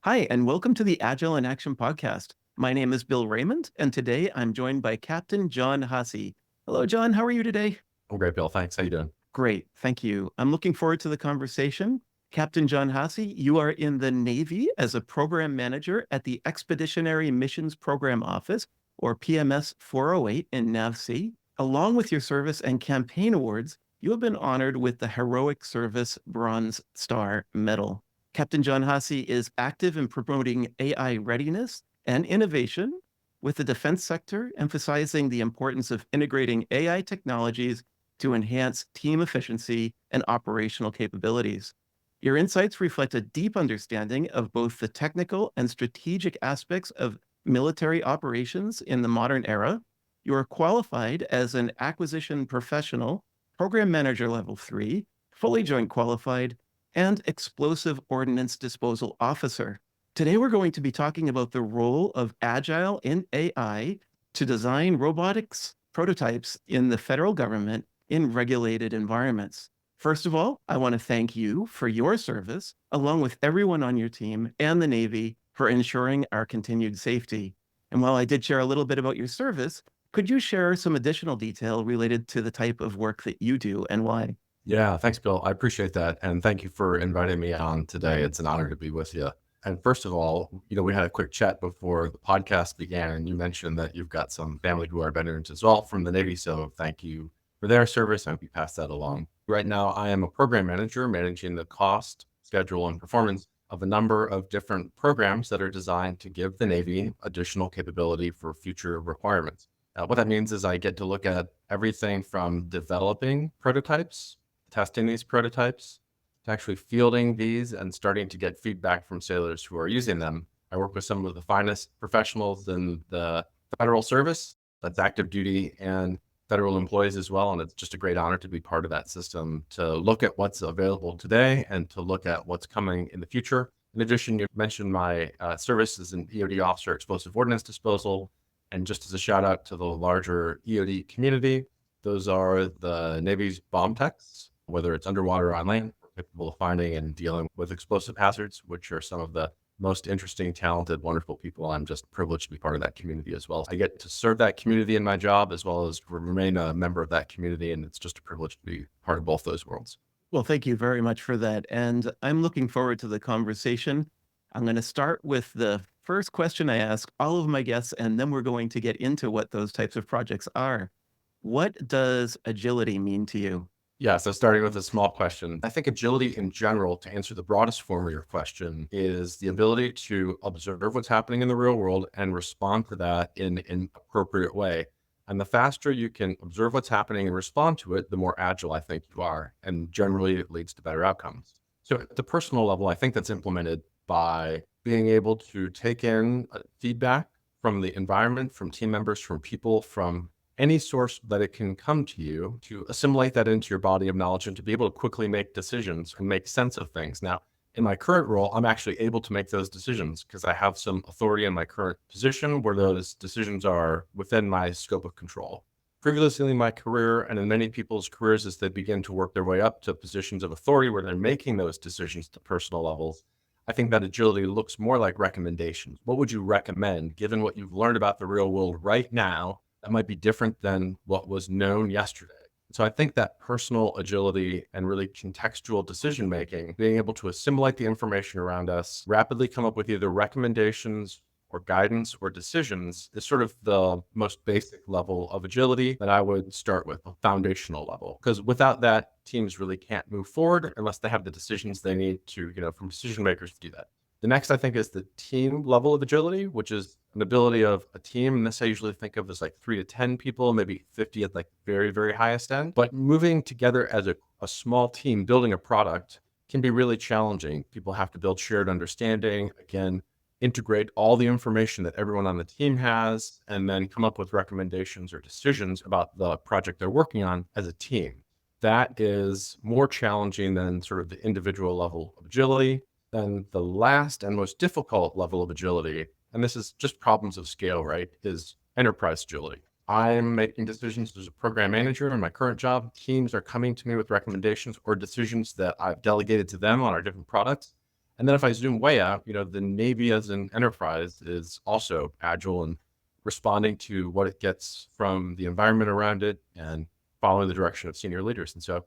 Hi, and welcome to the Agile in Action podcast. My name is Bill Raymond, and today I'm joined by Captain Jon Haase. Hello, John. How are you today? I'm great, Bill. Thanks. How you doing? Great. Thank you. I'm looking forward to the conversation. Captain Jon Haase, you are in the Navy as a program manager at the Expeditionary Missions Program Office, or PMS 408 in NAVSEA. Along with your service and campaign awards, you have been honored with the Heroic Service Bronze Star Medal. Captain Jon Haase is active in promoting AI readiness and innovation with the defense sector, emphasizing the importance of integrating AI technologies to enhance team efficiency and operational capabilities. Your insights reflect a deep understanding of both the technical and strategic aspects of military operations in the modern era. You are qualified as an acquisition professional, program manager level 3, fully joint qualified, and explosive ordnance disposal officer. Today, we're going to be talking about the role of Agile in AI to design robotics prototypes in the federal government in regulated environments. First of all, I want to thank you for your service, along with everyone on your team and the Navy for ensuring our continued safety. And while I did share a little bit about your service, could you share some additional detail related to the type of work that you do and why? Yeah, thanks, Bill. I appreciate that. And thank you for inviting me on today. It's an honor to be with you. And first of all, we had a quick chat before the podcast began, and you mentioned that you've got some family who are veterans as well from the Navy. So thank you for their service. I hope you pass that along. Right now, I am a program manager managing the cost, schedule, and performance of a number of different programs that are designed to give the Navy additional capability for future requirements. What that means is I get to look at everything from developing prototypes, testing these prototypes, to actually fielding these and starting to get feedback from sailors who are using them. I work with some of the finest professionals in the federal service, that's active duty and federal employees as well. And it's just a great honor to be part of that system, to look at what's available today and to look at what's coming in the future. In addition, you mentioned my service as an EOD officer, explosive ordnance disposal. And just as a shout out to the larger EOD community, those are the Navy's bomb techs, whether it's underwater or on land, capable of finding and dealing with explosive hazards, which are some of the most interesting, talented, wonderful people. I'm just privileged to be part of that community as well. I get to serve that community in my job as well as remain a member of that community. And it's just a privilege to be part of both those worlds. Well, thank you very much for that. And I'm looking forward to the conversation. I'm going to start with the first question I ask all of my guests, and then we're going to get into what those types of projects are. What does agility mean to you? Yeah, so starting with a small question, I think agility in general, to answer the broadest form of your question, is the ability to observe what's happening in the real world and respond to that in an appropriate way. And the faster you can observe what's happening and respond to it, the more agile I think you are. And generally, it leads to better outcomes. So at the personal level, I think that's implemented by being able to take in feedback from the environment, from team members, from people, from any source that it can come to you, to assimilate that into your body of knowledge and to be able to quickly make decisions and make sense of things. Now, in my current role, I'm actually able to make those decisions because I have some authority in my current position where those decisions are within my scope of control. Previously in my career, and in many people's careers as they begin to work their way up to positions of authority where they're making those decisions to personal levels, I think that agility looks more like recommendations. What would you recommend, given what you've learned about the real world right now, that might be different than what was known yesterday? So I think that personal agility and really contextual decision making, being able to assimilate the information around us, rapidly come up with either recommendations or guidance or decisions, is sort of the most basic level of agility that I would start with, a foundational level. Because without that, teams really can't move forward unless they have the decisions they need to, from decision makers to do that. The next, I think, is the team level of agility, which is an ability of a team. And this I usually think of as like 3 to 10 people, maybe 50 at like very, very highest end. But moving together as a small team, building a product can be really challenging. People have to build shared understanding, again, integrate all the information that everyone on the team has, and then come up with recommendations or decisions about the project they're working on as a team. That is more challenging than sort of the individual level of agility. Then the last and most difficult level of agility, and this is just problems of scale, right, is enterprise agility. I'm making decisions as a program manager in my current job. Teams are coming to me with recommendations or decisions that I've delegated to them on our different products. And then if I zoom way out, the Navy as an enterprise is also agile and responding to what it gets from the environment around it and following the direction of senior leaders. And so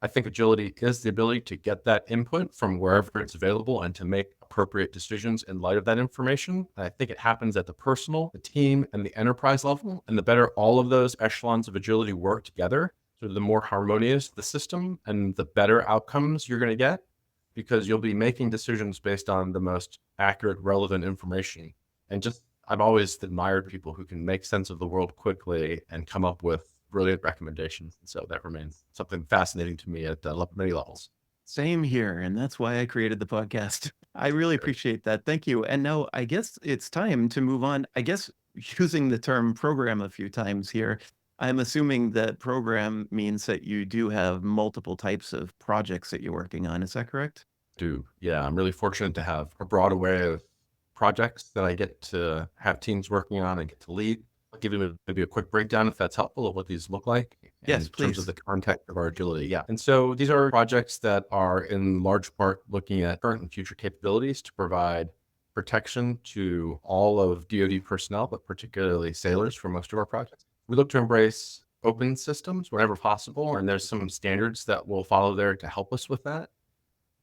I think agility is the ability to get that input from wherever it's available and to make appropriate decisions in light of that information. And I think it happens at the personal, the team, and the enterprise level. And the better all of those echelons of agility work together, so the more harmonious the system and the better outcomes you're going to get, because you'll be making decisions based on the most accurate, relevant information. And I've always admired people who can make sense of the world quickly and come up with brilliant recommendations. And so that remains something fascinating to me at many levels. Same here. And that's why I created the podcast. I really appreciate that. Thank you. And now I guess it's time to move on. I guess using the term program a few times here, I'm assuming that program means that you do have multiple types of projects that you're working on. Is that correct? Yeah, I'm really fortunate to have a broad array of projects that I get to have teams working on and get to lead. I'll give you maybe a quick breakdown, if that's helpful, of what these look like Yes, in terms of please. the context of our agility. Yeah. And so these are projects that are in large part looking at current and future capabilities to provide protection to all of DoD personnel, but particularly sailors for most of our projects. We look to embrace open systems whenever possible, and there's some standards that will follow there to help us with that.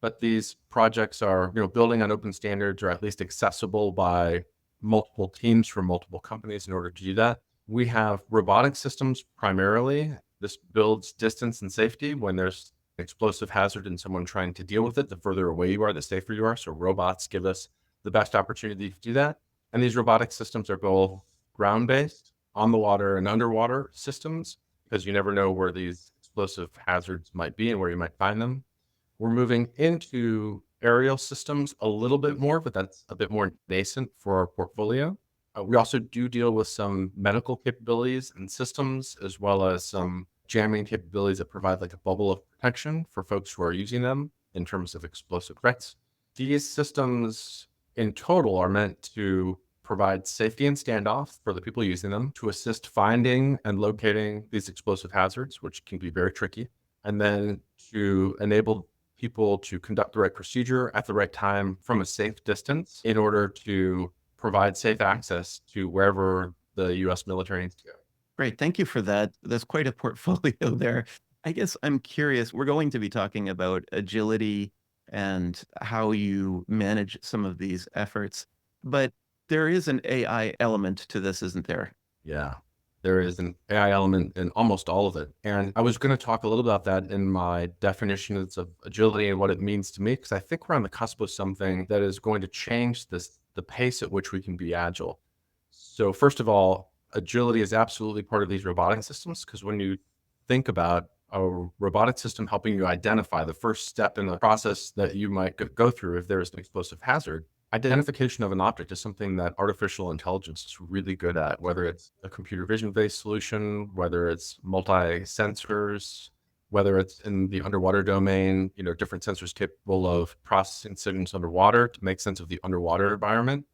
But these projects are, building on open standards, or at least accessible by multiple teams from multiple companies in order to do that. We have robotic systems primarily. This builds distance and safety when there's an explosive hazard and someone trying to deal with it. The further away you are, the safer you are. So robots give us the best opportunity to do that. And these robotic systems are both ground-based, on the water and underwater systems, because you never know where these explosive hazards might be and where you might find them. We're moving into aerial systems a little bit more, but that's a bit more nascent for our portfolio. We also do deal with some medical capabilities and systems, as well as some jamming capabilities that provide like a bubble of protection for folks who are using them in terms of explosive threats. These systems in total are meant to provide safety and standoff for the people using them, to assist finding and locating these explosive hazards, which can be very tricky, and then to enable people to conduct the right procedure at the right time from a safe distance in order to provide safe access to wherever the U.S. military needs to go. Great. Thank you for that. There's quite a portfolio there. I guess I'm curious. We're going to be talking about agility and how you manage some of these efforts, but there is an AI element to this, isn't there? Yeah, there is an AI element in almost all of it. And I was going to talk a little about that in my definitions of agility and what it means to me, because I think we're on the cusp of something that is going to change the pace at which we can be agile. So first of all, agility is absolutely part of these robotic systems, because when you think about a robotic system helping you identify the first step in the process that you might go through if there is an explosive hazard, identification of an object is something that artificial intelligence is really good at, whether it's a computer vision based solution, whether it's multi sensors, whether it's in the underwater domain, different sensors capable of processing signals underwater to make sense of the underwater environment.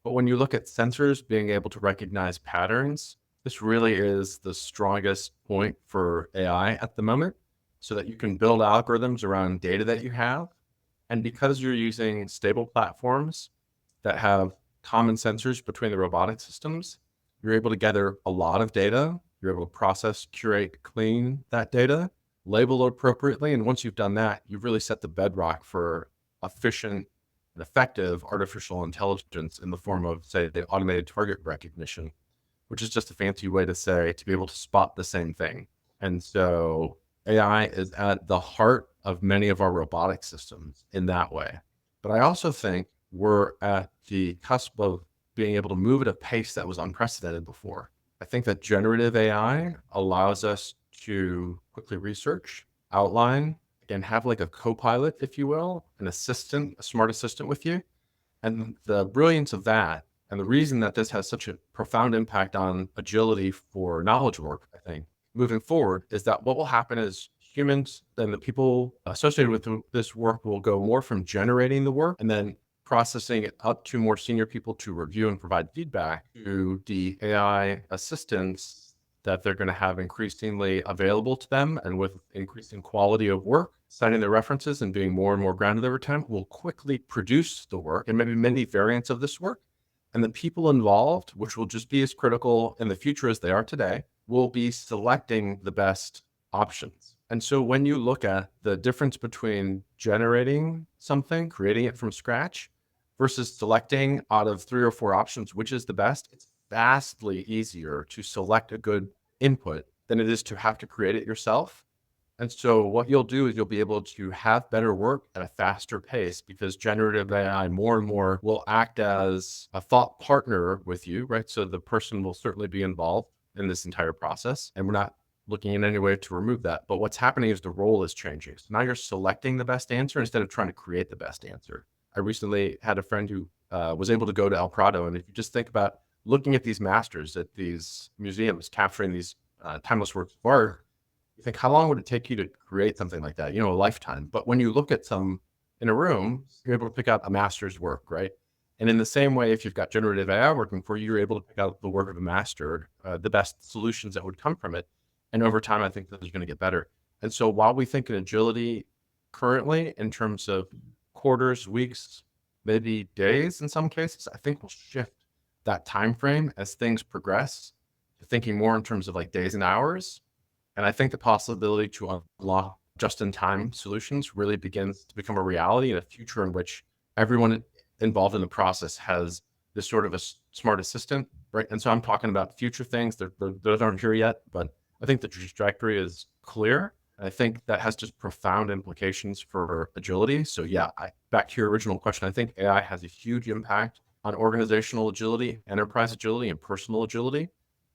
But when you look at sensors being able to recognize patterns, this really is the strongest point for AI at the moment, so that you can build algorithms around data that you have. And because you're using stable platforms that have common sensors between the robotic systems, you're able to gather a lot of data. You're able to process, curate, clean that data, label it appropriately. And once you've done that, you've really set the bedrock for efficient and effective artificial intelligence in the form of, say, the automated target recognition, which is just a fancy way to say to be able to spot the same thing. And so AI is at the heart of many of our robotic systems in that way. But I also think we're at the cusp of being able to move at a pace that was unprecedented before. I think that generative AI allows us to quickly research, outline, and have like a co-pilot, if you will, an assistant, a smart assistant with you. And the brilliance of that, and the reason that this has such a profound impact on agility for knowledge work, I think, moving forward, is that what will happen is humans and the people associated with this work will go more from generating the work and then processing it up to more senior people to review and provide feedback to the AI assistants that they're going to have increasingly available to them and with increasing quality of work. citing the references and being more and more grounded over time will quickly produce the work and maybe many variants of this work. And the people involved, which will just be as critical in the future as they are today, will be selecting the best options. And so when you look at the difference between generating something, creating it from scratch, versus selecting out of 3 or 4 options, which is the best, it's vastly easier to select a good input than it is to have to create it yourself. And so what you'll do is you'll be able to have better work at a faster pace because generative AI more and more will act as a thought partner with you, right? So the person will certainly be involved in this entire process. And we're not looking in any way to remove that. But what's happening is the role is changing. So now you're selecting the best answer instead of trying to create the best answer. I recently had a friend who was able to go to El Prado. And if you just think about looking at these masters at these museums, capturing these timeless works of art, you think, how long would it take you to create something like that? You know, a lifetime. But when you look at some in a room, you're able to pick out a master's work, right? And in the same way, if you've got generative AI working for you, you're able to pick out the work of a master, the best solutions that would come from it. And over time, I think that is going to get better. And so while we think in agility currently in terms of quarters, weeks, maybe days in some cases, I think we'll shift that time frame as things progress to thinking more in terms of like days and hours. And I think the possibility to unlock just-in-time solutions really begins to become a reality in a future in which everyone involved in the process has this sort of a smart assistant, right? And so I'm talking about future things. Those aren't here yet, but I think the trajectory is clear. I think that has just profound implications for agility. So yeah, back to your original question, I think AI has a huge impact on organizational agility, enterprise agility, and personal agility.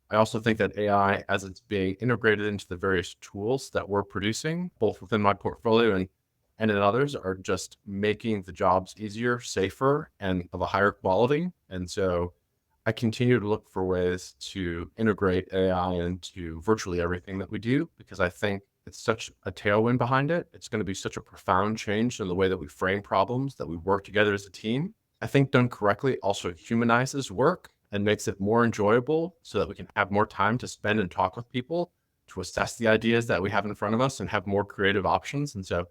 I also think that AI, as it's being integrated into the various tools that we're producing, both within my portfolio and in others, are just making the jobs easier, safer, and of a higher quality. And so I continue to look for ways to integrate AI into virtually everything that we do, because I think it's such a tailwind behind it. It's going to be such a profound change in the way that we frame problems, that we work together as a team. I think done correctly also humanizes work and makes it more enjoyable so that we can have more time to spend and talk with people, to assess the ideas that we have in front of us and have more creative options. And so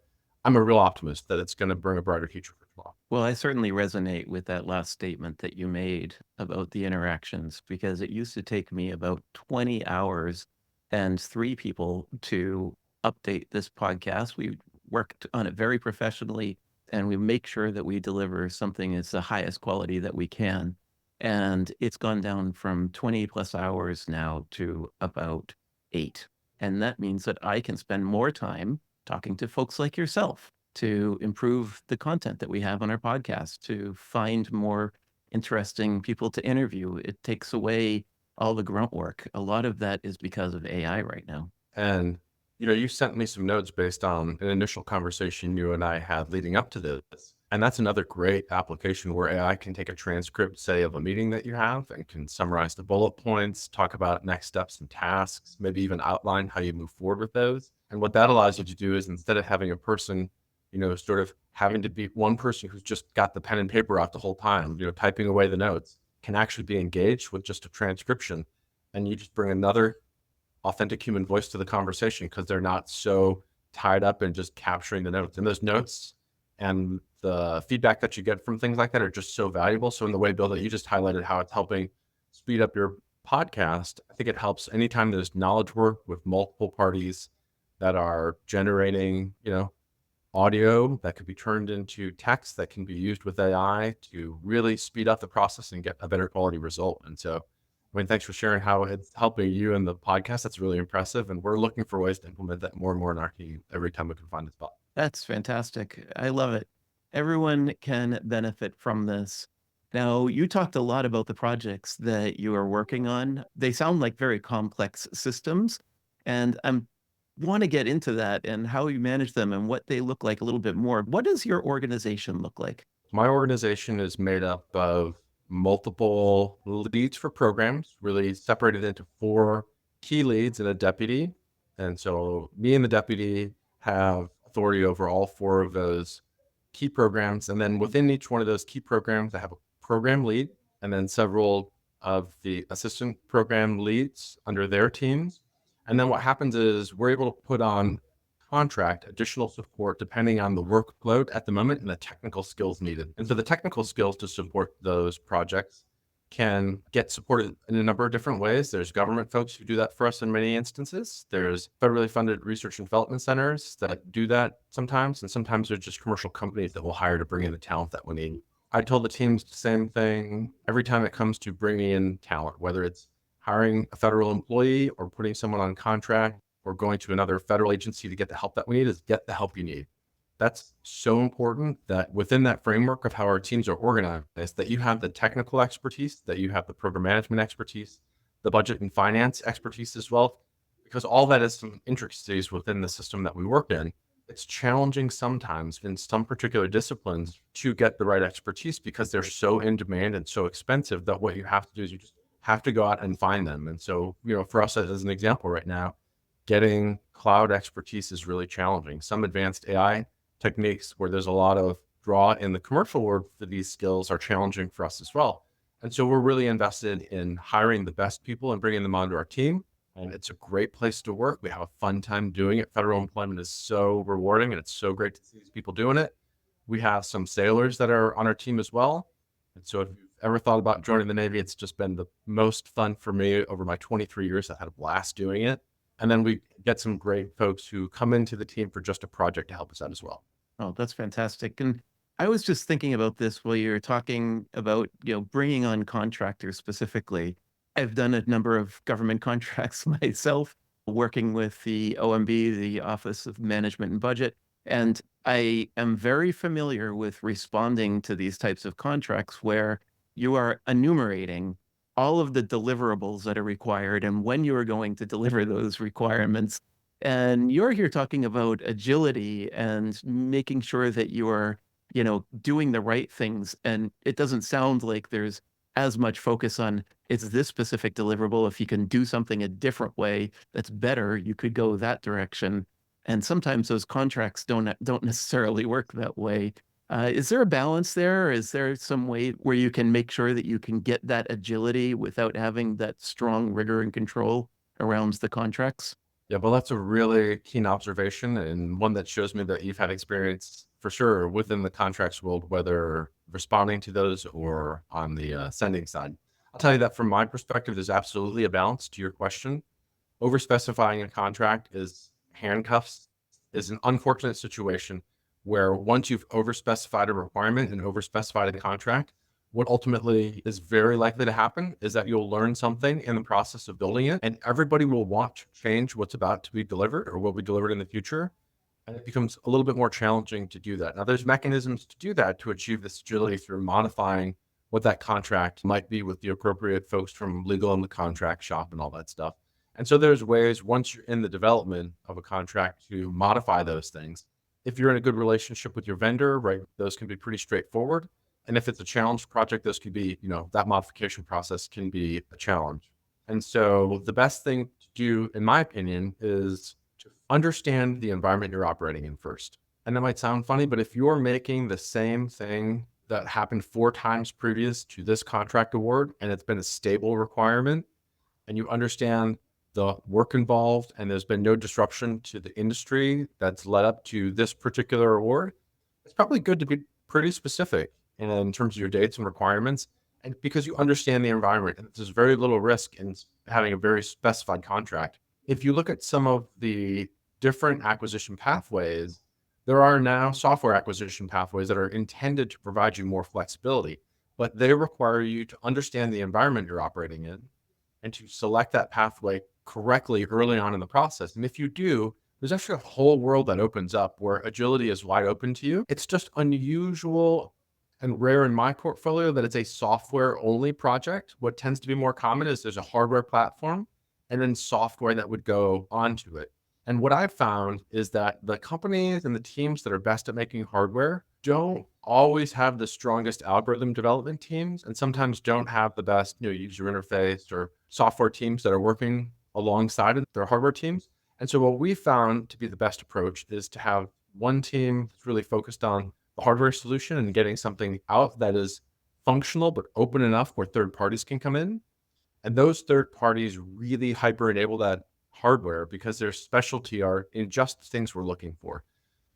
I'm a real optimist that it's going to bring a brighter future for tomorrow. Well, I certainly resonate with that last statement that you made about the interactions, because it used to take me about 20 hours and 3 people to update this podcast. We worked on it very professionally, and we make sure that we deliver something that's the highest quality that we can. And it's gone down from 20 plus hours now to about 8. And that means that I can spend more time talking to folks like yourself to improve the content that we have on our podcast, to find more interesting people to interview. It takes away all the grunt work. A lot of that is because of AI right now. And, you know, you sent me some notes based on an initial conversation you and I had leading up to this. And that's another great application where AI can take a transcript, say, of a meeting that you have and can summarize the bullet points, talk about next steps and tasks, maybe even outline how you move forward with those. And what that allows you to do is, instead of having a person, you know, sort of having to be one person who's just got the pen and paper out the whole time, you know, typing away the notes, can actually be engaged with just a transcription. And you just bring another authentic human voice to the conversation because they're not so tied up in just capturing the notes. And those notes and the feedback that you get from things like that are just so valuable. So in the way, Bill, that you just highlighted how it's helping speed up your podcast, I think it helps anytime there's knowledge work with multiple parties that are generating, you know, audio that could be turned into text that can be used with AI to really speed up the process and get a better quality result. And so, I mean, thanks for sharing how it's helping you in the podcast. That's really impressive. And we're looking for ways to implement that more and more in our team every time we can find a spot. That's fantastic. I love it. Everyone can benefit from this. Now, you talked a lot about the projects that you are working on. They sound like very complex systems, and I want to get into that and how you manage them and what they look like a little bit more. What does your organization look like? My organization is made up of multiple leads for programs, really separated into 4 key leads and a deputy. And so me and the deputy have authority over all 4 of those key programs. And then within each one of those key programs, I have a program lead and then several of the assistant program leads under their teams. And then what happens is we're able to put on contract additional support depending on the workload at the moment and the technical skills needed. And so the technical skills to support those projects can get supported in a number of different ways. There's government folks who do that for us in many instances. There's federally funded research and development centers that do that sometimes. And sometimes there's just commercial companies that will hire to bring in the talent that we need. I told the teams the same thing every time it comes to bringing in talent, whether it's hiring a federal employee or putting someone on contract or going to another federal agency to get the help that we need, is get the help you need. That's so important that within that framework of how our teams are organized, that you have the technical expertise, that you have the program management expertise, the budget and finance expertise as well, because all that is some intricacies within the system that we work in. It's challenging sometimes in some particular disciplines to get the right expertise because they're so in demand and so expensive that what you have to do is you just have to go out and find them. And so, for us as an example right now, getting cloud expertise is really challenging. Some advanced AI techniques where there's a lot of draw in the commercial world for these skills are challenging for us as well. And so we're really invested in hiring the best people and bringing them onto our team. And it's a great place to work. We have a fun time doing it. Federal employment is so rewarding and it's so great to see these people doing it. We have some sailors that are on our team as well. And so if you've ever thought about joining the Navy, it's just been the most fun for me over my 23 years. I've had a blast doing it. And then we get some great folks who come into the team for just a project to help us out as well. Oh, that's fantastic. And I was just thinking about this while you're talking about, bringing on contractors specifically. I've done a number of government contracts myself, working with the OMB, the Office of Management and Budget, and I am very familiar with responding to these types of contracts where you are enumerating all of the deliverables that are required and when you are going to deliver those requirements. And you're here talking about agility and making sure that you're, doing the right things. And it doesn't sound like there's as much focus on it's this specific deliverable. If you can do something a different way that's better, you could go that direction. And sometimes those contracts don't necessarily work that way. Is there a balance there? Is there some way where you can make sure that you can get that agility without having that strong rigor and control around the contracts? Yeah, well, that's a really keen observation and one that shows me that you've had experience for sure within the contracts world, whether responding to those or on the sending side. I'll tell you that from my perspective, there's absolutely a balance to your question. Overspecifying a contract is handcuffs, is an unfortunate situation where once you've overspecified a requirement and overspecified a contract, what ultimately is very likely to happen is that you'll learn something in the process of building it, and everybody will want to change what's about to be delivered or will be delivered in the future. And it becomes a little bit more challenging to do that. Now, there's mechanisms to do that to achieve this agility through modifying what that contract might be with the appropriate folks from legal and the contract shop and all that stuff. And so there's ways once you're in the development of a contract to modify those things. If you're in a good relationship with your vendor, right, those can be pretty straightforward. And if it's a challenge project, those could be, that modification process can be a challenge. And so the best thing to do, in my opinion, is to understand the environment you're operating in first. And that might sound funny, but if you're making the same thing that happened 4 times previous to this contract award, and it's been a stable requirement, and you understand the work involved, and there's been no disruption to the industry that's led up to this particular award, it's probably good to be pretty specific in terms of your dates and requirements. And because you understand the environment, and there's very little risk in having a very specified contract. If you look at some of the different acquisition pathways, there are now software acquisition pathways that are intended to provide you more flexibility, but they require you to understand the environment you're operating in and to select that pathway correctly early on in the process. And if you do, there's actually a whole world that opens up where agility is wide open to you. It's just unusual and rare in my portfolio that it's a software only project. What tends to be more common is there's a hardware platform and then software that would go onto it. And what I've found is that the companies and the teams that are best at making hardware don't always have the strongest algorithm development teams, and sometimes don't have the best user interface or software teams that are working alongside their hardware teams. And so what we found to be the best approach is to have one team that's really focused on the hardware solution and getting something out that is functional but open enough where third parties can come in. And those third parties really hyper enable that hardware because their specialty are in just the things we're looking for.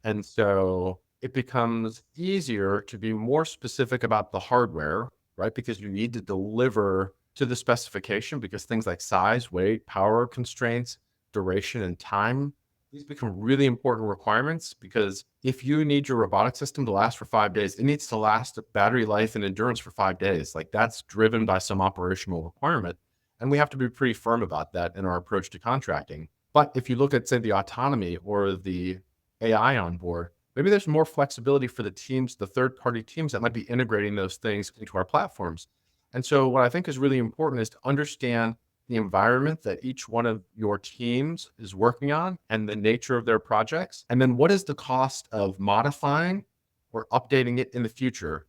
And so it becomes easier to be more specific about the hardware, right? Because you need to deliver to the specification because things like size, weight, power constraints, duration, and time, these become really important requirements because if you need your robotic system to last for 5 days, it needs to last battery life and endurance for 5 days. Like that's driven by some operational requirement. And we have to be pretty firm about that in our approach to contracting. But if you look at, say, the autonomy or the AI on board, maybe there's more flexibility for the teams, the third-party teams that might be integrating those things into our platforms. And so what I think is really important is to understand the environment that each one of your teams is working on and the nature of their projects. And then what is the cost of modifying or updating it in the future?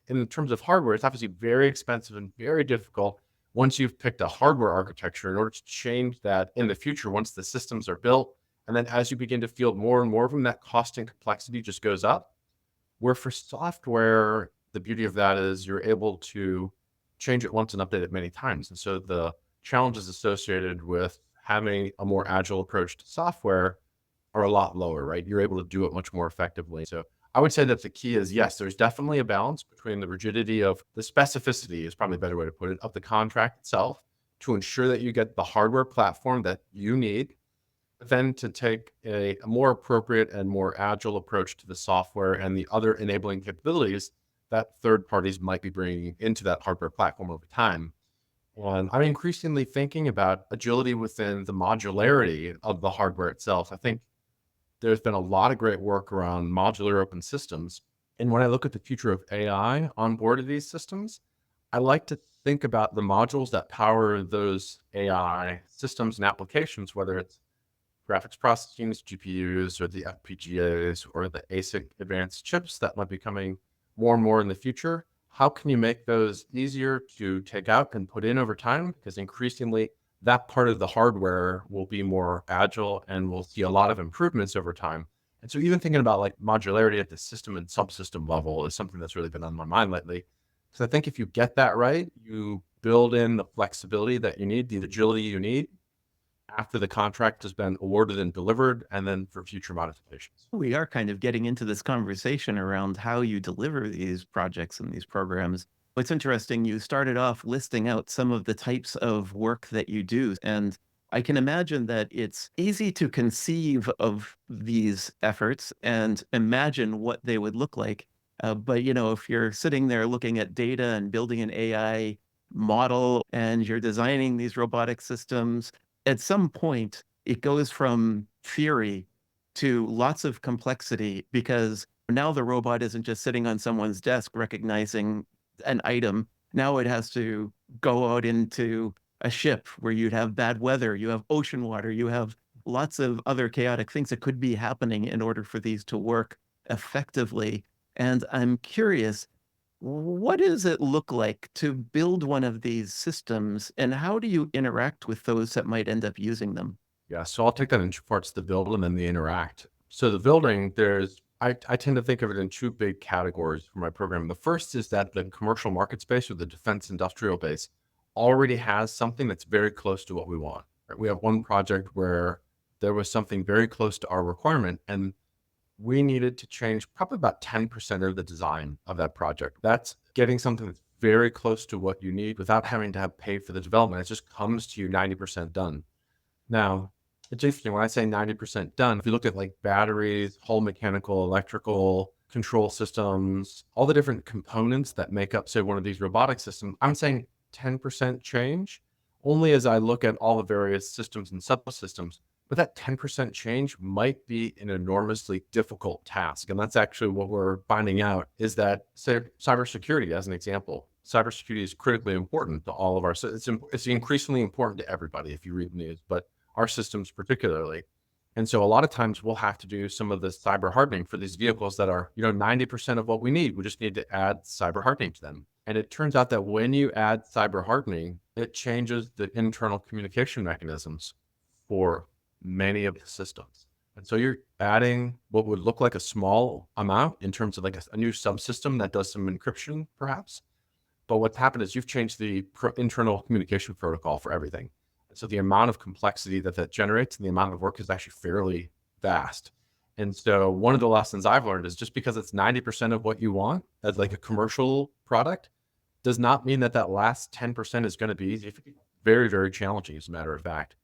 In terms of hardware, it's obviously very expensive and very difficult once you've picked a hardware architecture in order to change that in the future once the systems are built. And then as you begin to field more and more of them, that cost and complexity just goes up. Where for software, the beauty of that is you're able to change it once and update it many times. And so the challenges associated with having a more agile approach to software are a lot lower, right? You're able to do it much more effectively. So I would say that the key is, yes, there's definitely a balance between the rigidity of the specificity is probably a better way to put it, of the contract itself to ensure that you get the hardware platform that you need, but then to take a more appropriate and more agile approach to the software and the other enabling capabilities that third parties might be bringing into that hardware platform over time. And I'm increasingly thinking about agility within the modularity of the hardware itself. I think there's been a lot of great work around modular open systems. And when I look at the future of AI on board of these systems, I like to think about the modules that power those AI systems and applications, whether it's graphics processing GPUs or the FPGAs or the ASIC advanced chips that might be coming more and more in the future. How can you make those easier to take out and put in over time? Because increasingly that part of the hardware will be more agile and we'll see a lot of improvements over time. And so even thinking about like modularity at the system and subsystem level is something that's really been on my mind lately. Because I think if you get that right, you build in the flexibility that you need, the agility you need after the contract has been awarded and delivered, and then for future modifications. We are kind of getting into this conversation around how you deliver these projects and these programs. It's interesting, you started off listing out some of the types of work that you do, and I can imagine that it's easy to conceive of these efforts and imagine what they would look like. But if you're sitting there looking at data and building an AI model and you're designing these robotic systems, at some point it goes from theory to lots of complexity because now the robot isn't just sitting on someone's desk recognizing an item. Now it has to go out into a ship where you'd have bad weather, you have ocean water, you have lots of other chaotic things that could be happening in order for these to work effectively. And I'm curious, what does it look like to build one of these systems, and how do you interact with those that might end up using them? Yeah, so I'll take that in two parts, the build and then the interact. So the building, I tend to think of it in two big categories for my program. The first is that the commercial market space or the defense industrial base already has something that's very close to what we want. Right? We have one project where there was something very close to our requirement, and we needed to change probably about 10% of the design of that project. That's getting something that's very close to what you need without having to have paid for the development. It just comes to you 90% done. Now, it's interesting when I say 90% done, if you look at like batteries, whole mechanical, electrical, control systems, all the different components that make up, say, one of these robotic systems, I'm saying 10% change only as I look at all the various systems and subsystems. But that 10% change might be an enormously difficult task. And that's actually what we're finding out is that, say, cybersecurity, as an example, cybersecurity is critically important to all of our, it's increasingly important to everybody if you read the news, but our systems particularly. And so a lot of times we'll have to do some of the cyber hardening for these vehicles that are, 90% of what we need. We just need to add cyber hardening to them. And it turns out that when you add cyber hardening, it changes the internal communication mechanisms for many of the systems. And so you're adding what would look like a small amount in terms of like a new subsystem that does some encryption, perhaps. But what's happened is you've changed the internal communication protocol for everything. So the amount of complexity that that generates and the amount of work is actually fairly vast. And so one of the lessons I've learned is just because it's 90% of what you want as like a commercial product does not mean that that last 10% is going to be easy. It can be very, very challenging, as a matter of fact.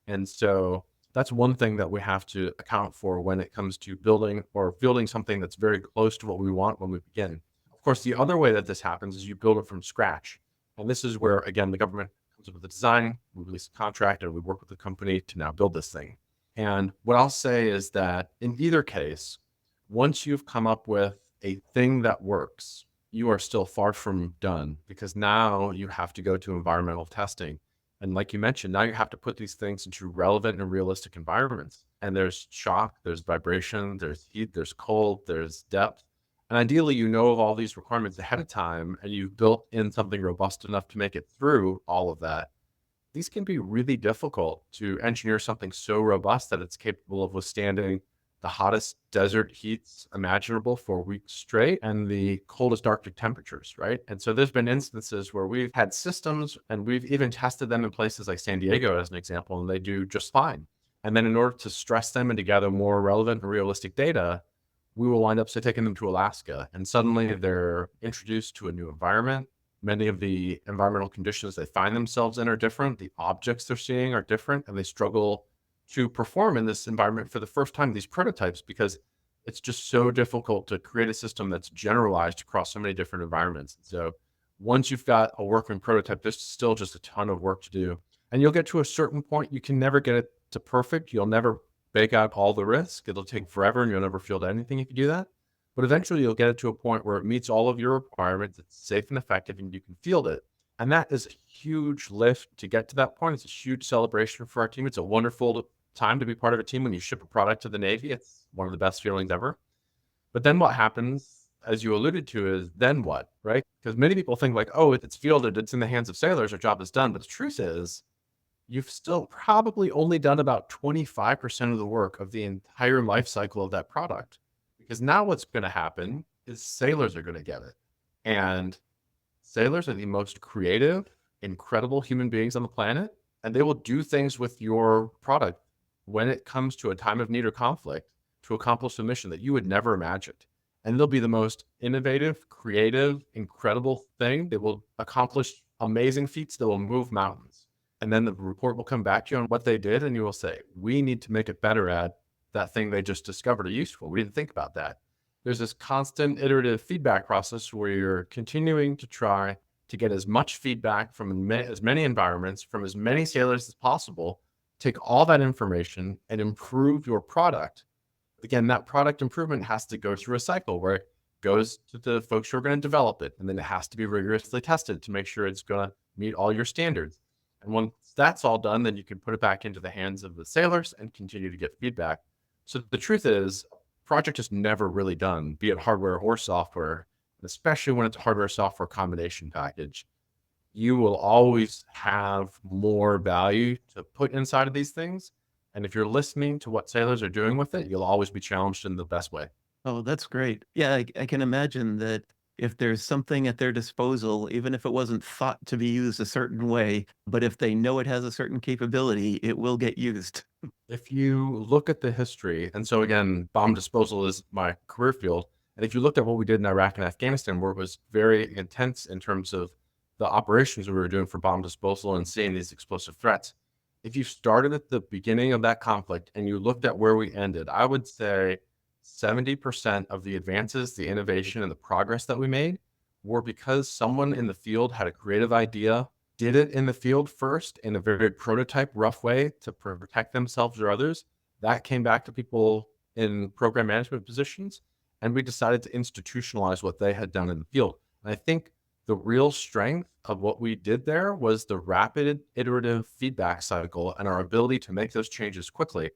And so that's one thing that we have to account for when it comes to building or building something that's very close to what we want when we begin. Of course, the other way that this happens is you build it from scratch. And this is where, again, the government comes up with the design, we release a contract, and we work with the company to now build this thing. And what I'll say is that in either case, once you've come up with a thing that works, you are still far from done because now you have to go to environmental testing. And like you mentioned, now you have to put these things into relevant and realistic environments. And there's shock, there's vibration, there's heat, there's cold, there's depth. And ideally, you know of all these requirements ahead of time and you've built in something robust enough to make it through all of that. These can be really difficult to engineer something so robust that it's capable of withstanding the hottest desert heats imaginable for weeks straight and the coldest Arctic temperatures, right? And so there's been instances where we've had systems and we've even tested them in places like San Diego as an example, and they do just fine. And then in order to stress them and to gather more relevant and realistic data, we will wind up, say, taking them to Alaska, and suddenly they're introduced to a new environment. Many of the environmental conditions they find themselves in are different. The objects they're seeing are different, and they struggle to perform in this environment for the first time, these prototypes, because it's just so difficult to create a system that's generalized across so many different environments. So once you've got a working prototype, there's still just a ton of work to do. And you'll get to a certain point, you can never get it to perfect. You'll never bake out all the risk. It'll take forever and you'll never field anything if you do that. But eventually you'll get it to a point where it meets all of your requirements, it's safe and effective, and you can field it. And that is a huge lift to get to that point. It's a huge celebration for our team. It's a wonderful time to be part of a team when you ship a product to the Navy. It's one of the best feelings ever. But then what happens, as you alluded to, is then what, right? Because many people think like, oh, it's fielded, it's in the hands of sailors, our job is done. But the truth is, you've still probably only done about 25% of the work of the entire life cycle of that product. Because now what's going to happen is sailors are going to get it. And sailors are the most creative, incredible human beings on the planet, and they will do things with your product when it comes to a time of need or conflict to accomplish a mission that you would never imagine. And they'll be the most innovative, creative, incredible thing. They will accomplish amazing feats that will move mountains. And then the report will come back to you on what they did, and you will say, we need to make it better at that thing they just discovered are useful. We didn't think about that. There's this constant iterative feedback process where you're continuing to try to get as much feedback from as many environments, from as many sailors as possible, take all that information and improve your product. Again, that product improvement has to go through a cycle where it goes to the folks who are going to develop it, and then it has to be rigorously tested to make sure it's going to meet all your standards. And once that's all done, then you can put it back into the hands of the sailors and continue to get feedback. So the truth is, project is never really done, be it hardware or software, especially when it's a hardware software combination package. You will always have more value to put inside of these things. And if you're listening to what sailors are doing with it, you'll always be challenged in the best way. Oh, that's great. Yeah, I can imagine that if there's something at their disposal, even if it wasn't thought to be used a certain way, but if they know it has a certain capability, it will get used. If you look at the history, and so again, bomb disposal is my career field. And if you looked at what we did in Iraq and Afghanistan, where it was very intense in terms of the operations we were doing for bomb disposal and seeing these explosive threats, if you started at the beginning of that conflict and you looked at where we ended, I would say 70% of the advances, the innovation, and the progress that we made were because someone in the field had a creative idea, did it in the field first in a very prototype, rough way to protect themselves or others. That came back to people in program management positions, and we decided to institutionalize what they had done in the field. And I think the real strength of what we did there was the rapid iterative feedback cycle and our ability to make those changes quickly.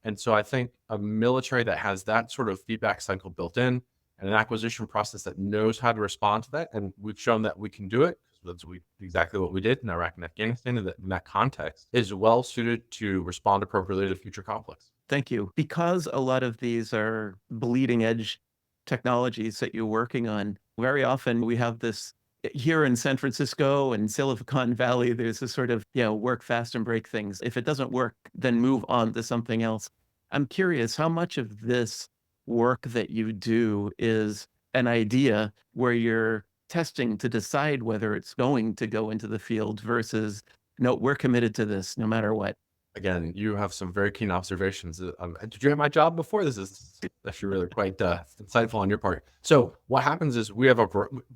And so I think a military that has that sort of feedback cycle built in and an acquisition process that knows how to respond to that, and we've shown that we can do it, that's exactly what we did in Iraq and Afghanistan in that context, is well suited to respond appropriately to future conflicts. Thank you. Because a lot of these are bleeding edge technologies that you're working on, very often we have this here in San Francisco and Silicon Valley, there's a sort of, work fast and break things. If it doesn't work, then move on to something else. I'm curious how much of this work that you do is an idea where you're testing to decide whether it's going to go into the field versus, no, we're committed to this no matter what. Again, you have some very keen observations. Did you have my job before? This is actually really quite insightful on your part. So what happens is we have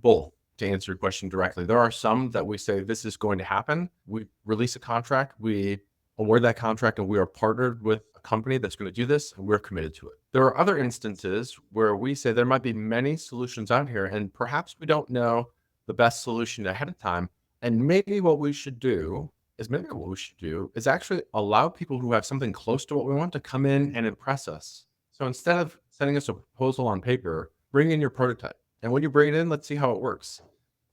both. To answer your question directly, there are some that we say this is going to happen. We release a contract, we award that contract, and we are partnered with a company that's going to do this, and we're committed to it. There are other instances where we say there might be many solutions out here, and perhaps we don't know the best solution ahead of time. And maybe what we should do is actually allow people who have something close to what we want to come in and impress us. So instead of sending us a proposal on paper, bring in your prototype. And when you bring it in, let's see how it works.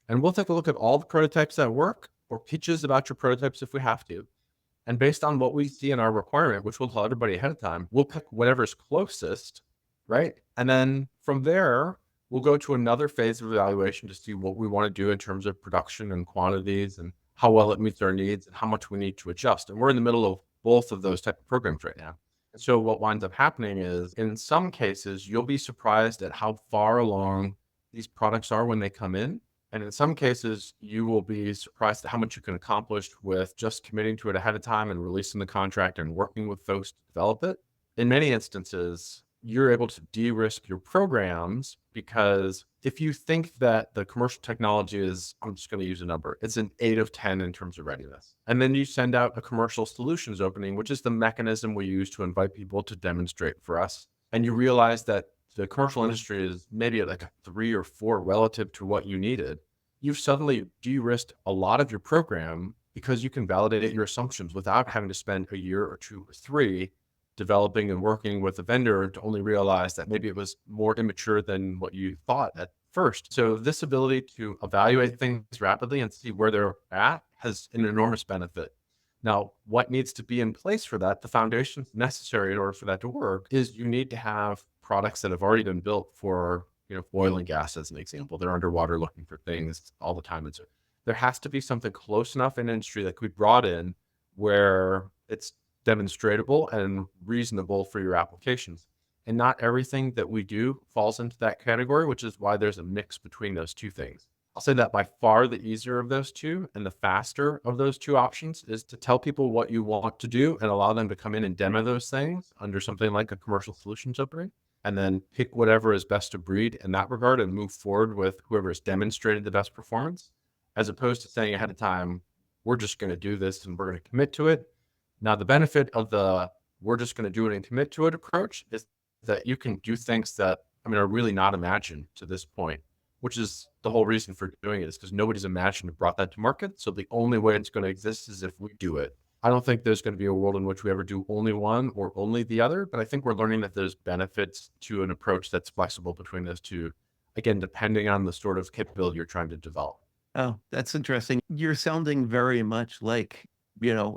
And we'll take a look at all the prototypes that work or pitches about your prototypes if we have to. And based on what we see in our requirement, which we'll tell everybody ahead of time, we'll pick whatever's closest, right? And then from there, we'll go to another phase of evaluation to see what we want to do in terms of production and quantities and how well it meets our needs and how much we need to adjust. And we're in the middle of both of those type of programs right now. And so what winds up happening is in some cases, you'll be surprised at how far along these products are when they come in. And in some cases, you will be surprised at how much you can accomplish with just committing to it ahead of time and releasing the contract and working with folks to develop it. In many instances, you're able to de-risk your programs because if you think that the commercial technology is, I'm just going to use a number, it's an 8 of 10 in terms of readiness. And then you send out a commercial solutions opening, which is the mechanism we use to invite people to demonstrate for us. And you realize that the commercial industry is maybe at like a 3 or 4 relative to what you needed. You've suddenly de-risked a lot of your program because you can validate your assumptions without having to spend a year or 2 or 3 developing and working with a vendor to only realize that maybe it was more immature than what you thought at first. So this ability to evaluate things rapidly and see where they're at has an enormous benefit. Now, what needs to be in place for that, the foundation necessary in order for that to work, is you need to have products that have already been built for, oil and gas as an example. They're underwater looking for things all the time. And so there has to be something close enough in industry that could be brought in where it's demonstratable and reasonable for your applications. And not everything that we do falls into that category, which is why there's a mix between those two things. I'll say that by far the easier of those two and the faster of those two options is to tell people what you want to do and allow them to come in and demo those things under something like a commercial solutions opening, and then pick whatever is best to breed in that regard and move forward with whoever has demonstrated the best performance, as opposed to saying ahead of time, we're just going to do this and we're going to commit to it. Now, the benefit of the we're just going to do it and commit to it approach is that you can do things that, are really not imagined to this point, which is the whole reason for doing it is because nobody's imagined or brought that to market. So the only way it's going to exist is if we do it. I don't think there's going to be a world in which we ever do only one or only the other, but I think we're learning that there's benefits to an approach that's flexible between those two, again, depending on the sort of capability you're trying to develop. Oh, that's interesting. You're sounding very much like,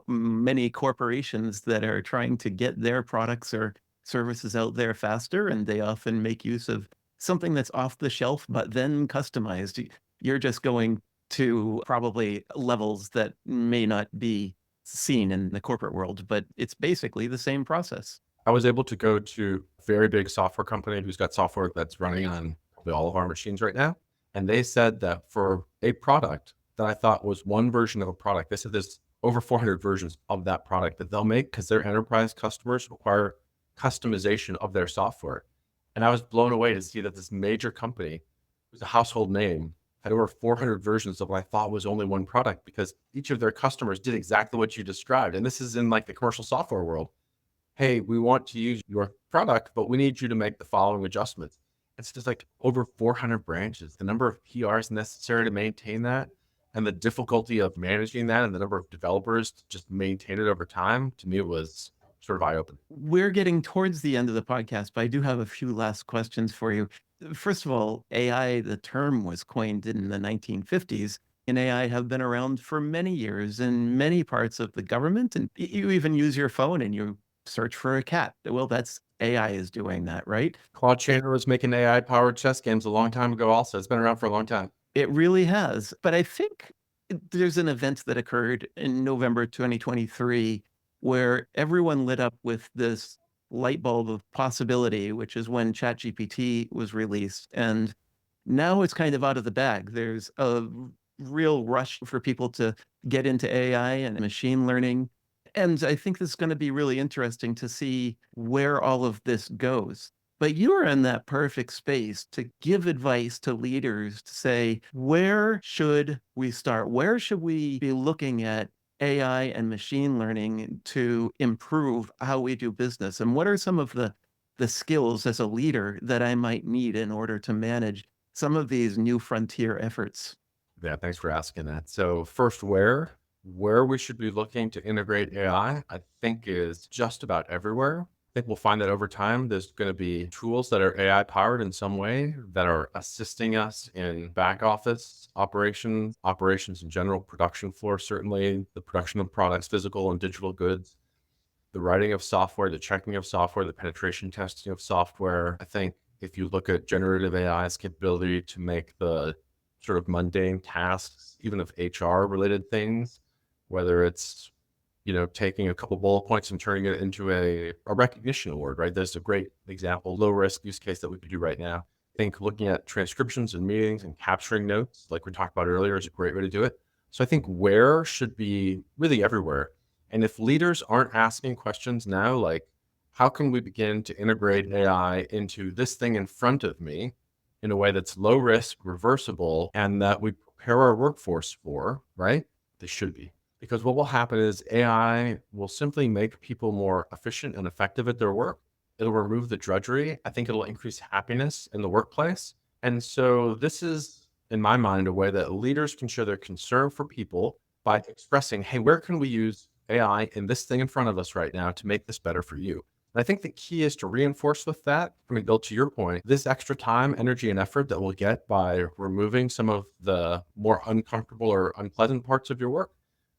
many corporations that are trying to get their products or services out there faster, and they often make use of something that's off the shelf, but then customized. You're just going to probably levels that may not be seen in the corporate world, but it's basically the same process. I was able to go to a very big software company who's got software that's running on probably all of our machines right now. And they said that for a product that I thought was one version of a product, they said there's over 400 versions of that product that they'll make because their enterprise customers require customization of their software. And I was blown away to see that this major company, who's a household name, had over 400 versions of what I thought was only one product because each of their customers did exactly what you described. And this is in like the commercial software world. Hey, we want to use your product, but we need you to make the following adjustments. It's just like over 400 branches, the number of PRs necessary to maintain that and the difficulty of managing that and the number of developers to just maintain it over time, to me, it was sort of eye-opening. We're getting towards the end of the podcast, but I do have a few last questions for you. First of all, AI, the term was coined in the 1950s, and AI have been around for many years in many parts of the government. And you even use your phone and you search for a cat. Well, that's AI is doing that, right? Claude Chandler was making AI-powered chess games a long time ago also. It's been around for a long time. It really has. But I think there's an event that occurred in November 2023 where everyone lit up with this light bulb of possibility, which is when ChatGPT was released. And now it's kind of out of the bag. There's a real rush for people to get into AI and machine learning. And I think this is going to be really interesting to see where all of this goes. But you're in that perfect space to give advice to leaders to say, where should we start? Where should we be looking at AI and machine learning to improve how we do business? And what are some of the skills as a leader that I might need in order to manage some of these new frontier efforts? Yeah, thanks for asking that. So first, where we should be looking to integrate I think is just about everywhere. I think we'll find that over time, there's going to be tools that are AI powered in some way that are assisting us in back office operations in general, production floor, certainly the production of products, physical and digital goods, the writing of software, the checking of software, the penetration testing of software. I think if you look at generative AI's capability to make the sort of mundane tasks, even of HR related things, whether it's, taking a couple bullet points and turning it into a recognition award, right? There's a great example, low risk use case that we could do right now. I think looking at transcriptions and meetings and capturing notes, like we talked about earlier, is a great way to do it. So I think where should be really everywhere. And if leaders aren't asking questions now, like, how can we begin to integrate AI into this thing in front of me in a way that's low risk, reversible, and that we prepare our workforce for, right? They should be. Because what will happen is AI will simply make people more efficient and effective at their work. It'll remove the drudgery. I think it'll increase happiness in the workplace. And so this is, in my mind, a way that leaders can show their concern for people by expressing, hey, where can we use AI in this thing in front of us right now to make this better for you? And I think the key is to reinforce with that. I mean, Bill, to your point, this extra time, energy, and effort that we'll get by removing some of the more uncomfortable or unpleasant parts of your work,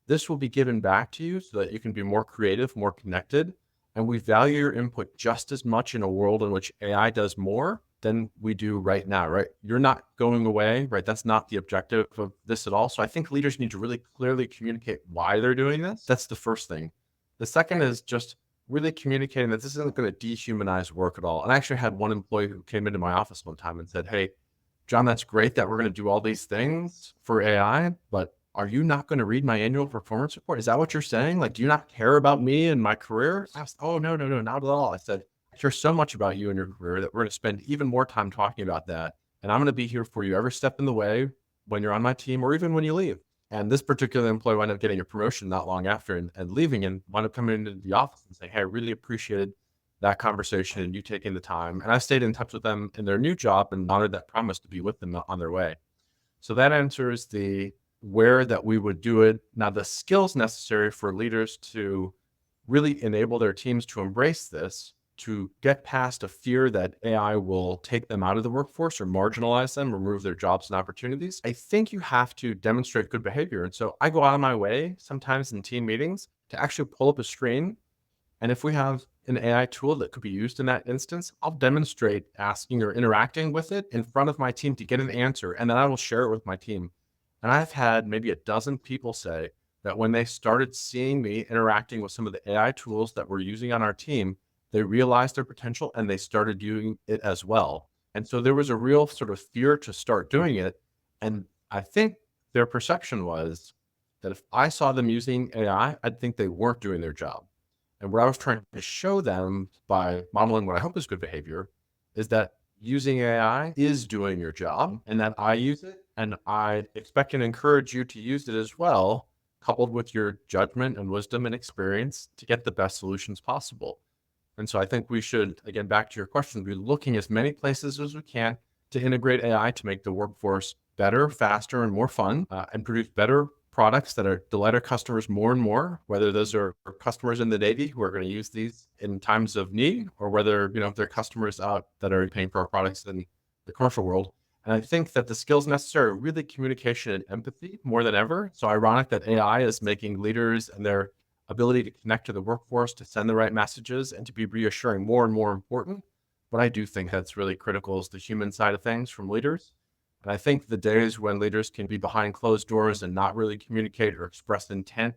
this will be given back to you so that you can be more creative, more connected. And we value your input just as much in a world in which AI does more than we do right now, right? You're not going away, right? That's not the objective of this at all. So I think leaders need to really clearly communicate why they're doing this. That's the first thing. The second is just really communicating that this isn't going to dehumanize work at all. And I actually had one employee who came into my office one time and said, hey, John, that's great that we're going to do all these things for AI, but are you not going to read my annual performance report? Is that what you're saying? Like, do you not care about me and my career? I was, oh, no, not at all. I said, I care so much about you and your career that we're going to spend even more time talking about that. And I'm going to be here for you every step in the way when you're on my team or even when you leave. And this particular employee wound up getting a promotion not long after and leaving, and wound up coming into the office and saying, hey, I really appreciated that conversation and you taking the time. And I stayed in touch with them in their new job and honored that promise to be with them on their way. So that answers the where that we would do it. Now, the skills necessary for leaders to really enable their teams to embrace this, to get past a fear that AI will take them out of the workforce or marginalize them, remove their jobs and opportunities, I think you have to demonstrate good behavior. And so I go out of my way sometimes in team meetings to actually pull up a screen. And if we have an AI tool that could be used in that instance, I'll demonstrate asking or interacting with it in front of my team to get an answer. And then I will share it with my team. And I've had maybe a dozen people say that when they started seeing me interacting with some of the AI tools that we're using on our team, they realized their potential and they started using it as well. And so there was a real sort of fear to start doing it. And I think their perception was that if I saw them using AI, I'd think they weren't doing their job. And what I was trying to show them by modeling what I hope is good behavior is that using AI is doing your job and that I use it and I expect and encourage you to use it as well, coupled with your judgment and wisdom and experience to get the best solutions possible. And so I think we should, again, back to your question, be looking as many places as we can to integrate AI to make the workforce better, faster, and more fun, and produce better products that are delight our customers more and more, whether those are customers in the Navy who are going to use these in times of need, or whether, they're customers out that are paying for our products in the commercial world. And I think that the skills necessary are really communication and empathy more than ever. So ironic that AI is making leaders and their ability to connect to the workforce, to send the right messages, and to be reassuring more and more important. But I do think that's really critical is the human side of things from leaders. And I think the days when leaders can be behind closed doors and not really communicate or express intent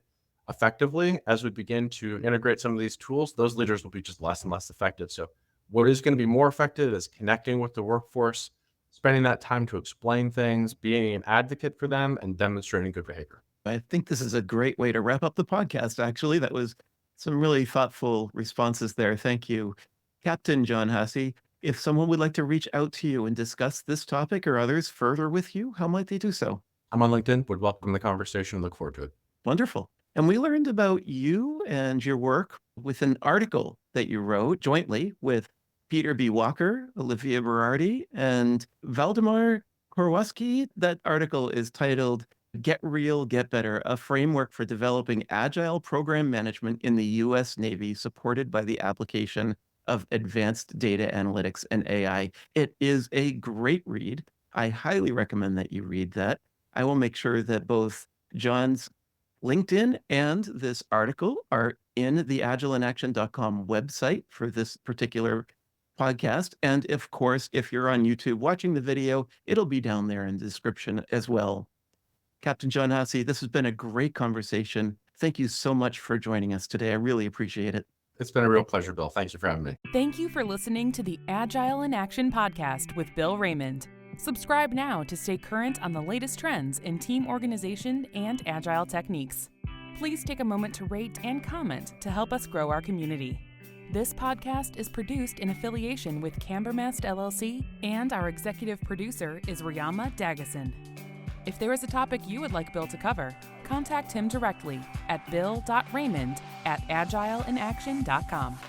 effectively, as we begin to integrate some of these tools, those leaders will be just less and less effective. So what is going to be more effective is connecting with the workforce, spending that time to explain things, being an advocate for them, and demonstrating good behavior. I think this is a great way to wrap up the podcast, actually. That was some really thoughtful responses there. Thank you. Captain Jon Haase, if someone would like to reach out to you and discuss this topic or others further with you, how might they do so? I'm on LinkedIn, would welcome the conversation and look forward to it. Wonderful. And we learned about you and your work with an article that you wrote jointly with Peter B. Walker, Olivia Berardi, and Valdemar Korwowski. That article is titled Get Real, Get Better, a framework for developing agile program management in the U.S. Navy, supported by the application of advanced data analytics and AI. It is a great read. I highly recommend that you read that. I will make sure that both John's LinkedIn and this article are in the agileinaction.com website for this particular podcast. And of course, if you're on YouTube watching the video, it'll be down there in the description as well. Captain Jon Haase, this has been a great conversation. Thank you so much for joining us today. I really appreciate it. It's been a real pleasure, Bill. Thanks for having me. Thank you for listening to the Agile in Action podcast with Bill Raymond. Subscribe now to stay current on the latest trends in team organization and agile techniques. Please take a moment to rate and comment to help us grow our community. This podcast is produced in affiliation with Cambermast LLC, and our executive producer is Riyama Dagason. If there is a topic you would like Bill to cover, contact him directly at bill.raymond@agileinAction.com.